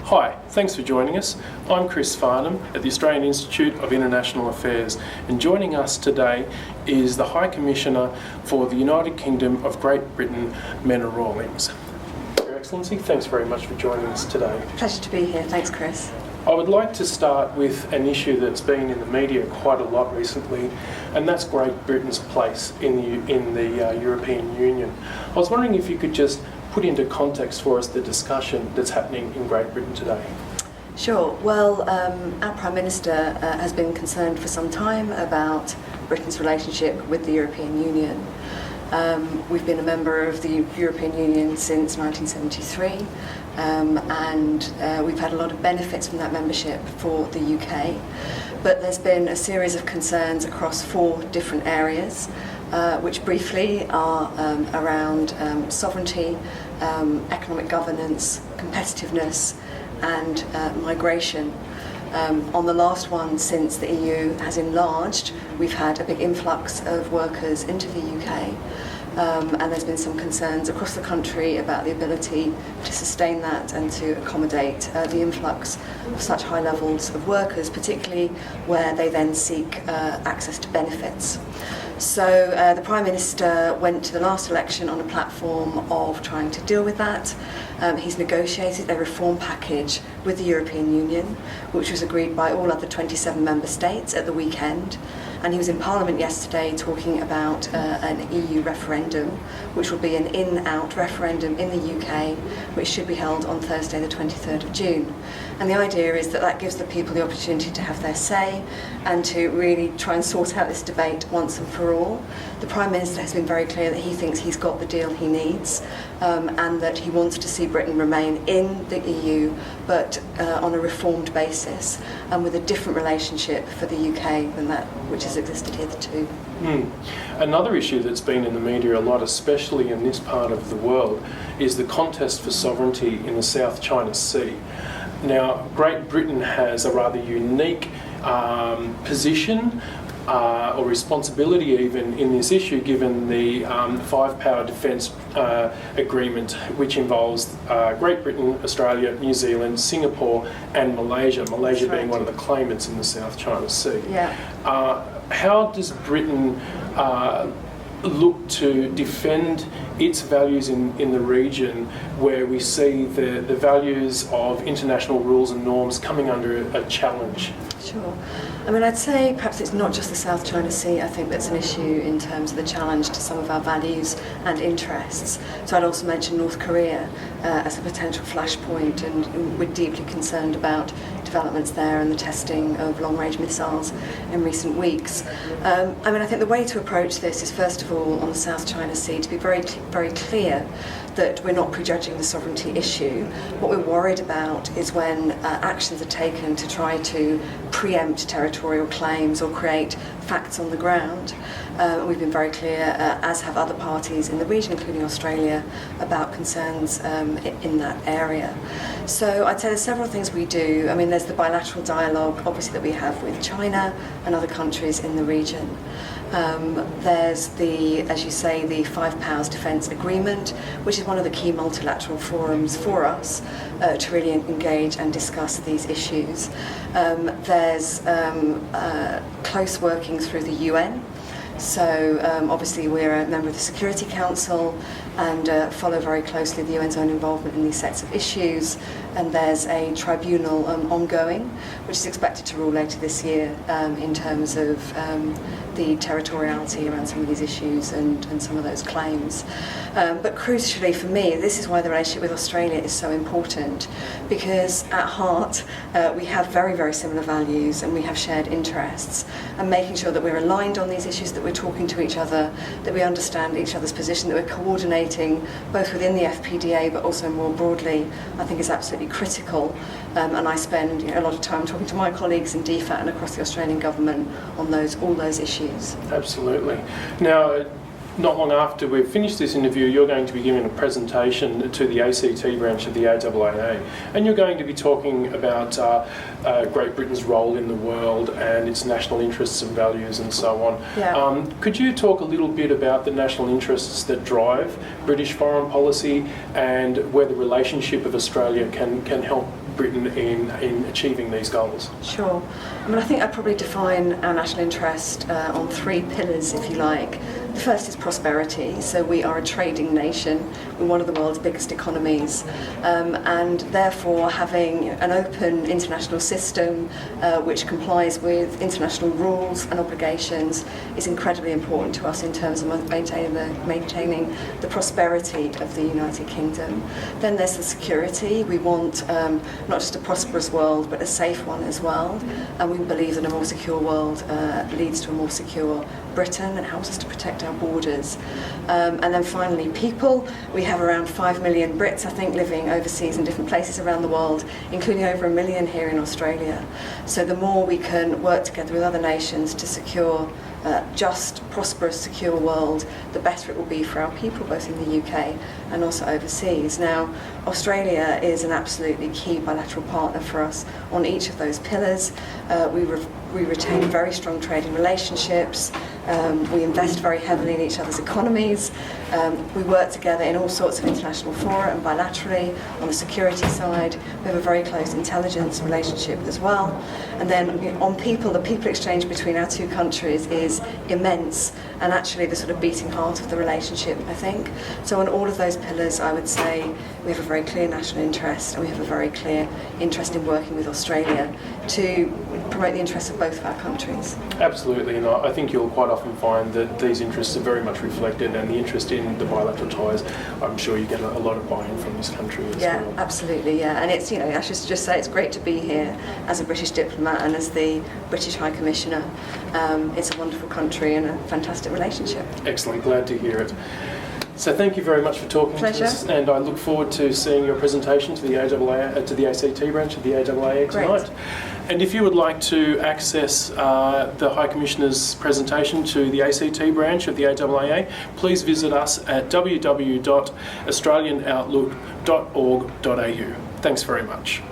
Hi, thanks for joining us. I'm Chris Farnham at the Australian Institute of International Affairs, and joining us today is the High Commissioner for the United Kingdom of Great Britain, Menna Rawlings. Your Excellency, thanks very much for joining us today. Pleasure to be here. Thanks, Chris. I would like to start with an issue that's been in the media quite a lot recently, and that's Great Britain's place in the European Union. I was wondering if you could just put into context for us the discussion that's happening in Great Britain today. Sure. Well, our Prime Minister has been concerned for some time about Britain's relationship with the European Union. We've been a member of the European Union since 1973, and we've had a lot of benefits from that membership for the UK. But there's been a series of concerns across 4 different areas, which briefly are around sovereignty, economic governance, competitiveness, and migration. On the last one, since the EU has enlarged, we've had a big influx of workers into the UK, and there's been some concerns across the country about the ability to sustain that and to accommodate the influx of such high levels of workers, particularly where they then seek access to benefits. So the Prime Minister went to the last election on a platform of trying to deal with that. He's negotiated a reform package with the European Union, which was agreed by all other 27 member states at the weekend. And he was in Parliament yesterday talking about an EU referendum, which will be an in-out referendum in the UK, which should be held on Thursday the 23rd of June. And the idea is that that gives the people the opportunity to have their say and to really try and sort out this debate once and for all. The Prime Minister has been very clear that he thinks he's got the deal he needs, and that he wants to see Britain remain in the EU, but on a reformed basis and with a different relationship for the UK than that which has existed hitherto. Another issue that's been in the media a lot, especially in this part of the world, is the contest for sovereignty in the South China Sea. Now, Great Britain has a rather unique position or responsibility even in this issue, given the five-power defence agreement, which involves Great Britain, Australia, New Zealand, Singapore and Malaysia, Malaysia being one of the claimants in the South China Sea. Yeah. How does Britain look to defend its values in the region, where we see the values of international rules and norms coming under a challenge? Sure. I mean, I'd say perhaps it's not just the South China Sea, I think that's an issue in terms of the challenge to some of our values and interests. So I'd also mention North Korea as a potential flashpoint, and we're deeply concerned about developments there and the testing of long-range missiles in recent weeks. I mean, I think the way to approach this is, first of all, on the South China Sea, to be very clear that we're not prejudging the sovereignty issue. What we're worried about is when actions are taken to try to preempt territorial claims or create facts on the ground. We've been very clear, as have other parties in the region, including Australia, about concerns in that area. So I'd say there's several things we do. I mean, there's the bilateral dialogue, obviously, that we have with China and other countries in the region. There's the, as you say, the Five Powers Defence Agreement, which is one of the key multilateral forums for us to really engage and discuss these issues. There's close working through the UN. So obviously we're a member of the Security Council and follow very closely the UN's own involvement in these sets of issues. And there's a tribunal ongoing, which is expected to rule later this year in terms of the territoriality around some of these issues and some of those claims. But crucially for me, this is why the relationship with Australia is so important, because at heart we have very similar values and we have shared interests, and making sure that we're aligned on these issues, that we're talking to each other, that we understand each other's position, that we're coordinating both within the FPDA but also more broadly, I think is absolutely critical. And I spend a lot of time talking to my colleagues in DFAT and across the Australian government on all those issues. Absolutely. Now, not long after we've finished this interview, you're going to be giving a presentation to the ACT branch of the AAAA, and you're going to be talking about Great Britain's role in the world and its national interests and values and so on. Yeah. Could you talk a little bit about the national interests that drive British foreign policy and where the relationship of Australia can help Britain in achieving these goals? Sure. I mean, I think I'd probably define our national interest on 3 pillars, if you like. The first is prosperity. So we are a trading nation. We're one of the world's biggest economies. And therefore, having an open international system which complies with international rules and obligations is incredibly important to us in terms of maintaining the prosperity of the United Kingdom. Then there's the security. We want not just a prosperous world, but a safe one as well. And we believe that a more secure world leads to a more secure Britain and helps us to protect our borders. And then finally, people. We have around 5 million Brits, I think, living overseas in different places around the world, including over 1 million here in Australia. So the more we can work together with other nations to secure just, prosperous, secure world, the better it will be for our people, both in the UK and also overseas. Now, Australia is an absolutely key bilateral partner for us on each of those pillars. We retain very strong trading relationships. We invest very heavily in each other's economies. We work together in all sorts of international fora and bilaterally. On the security side, we have a very close intelligence relationship as well. And then on people, the people exchange between our 2 countries is immense and actually the sort of beating heart of the relationship, I think. So on all of those pillars, I would say we have a very clear national interest and we have a very clear interest in working with Australia to promote the interests of both of our countries. Absolutely, and I think you'll quite often find that these interests are very much reflected, and the interest in the bilateral ties, I'm sure you get a lot of buy-in from this country as well. Yeah, absolutely, yeah. And it's, I should just say it's great to be here as a British diplomat and as the British High Commissioner. It's a wonderful country and a fantastic relationship. Excellent, glad to hear it. So thank you very much for talking to us, and I look forward to seeing your presentation to the to the ACT branch of the AIIA tonight. And if you would like to access the High Commissioner's presentation to the ACT branch of the AIIA, please visit us at www.australianoutlook.org.au. Thanks very much.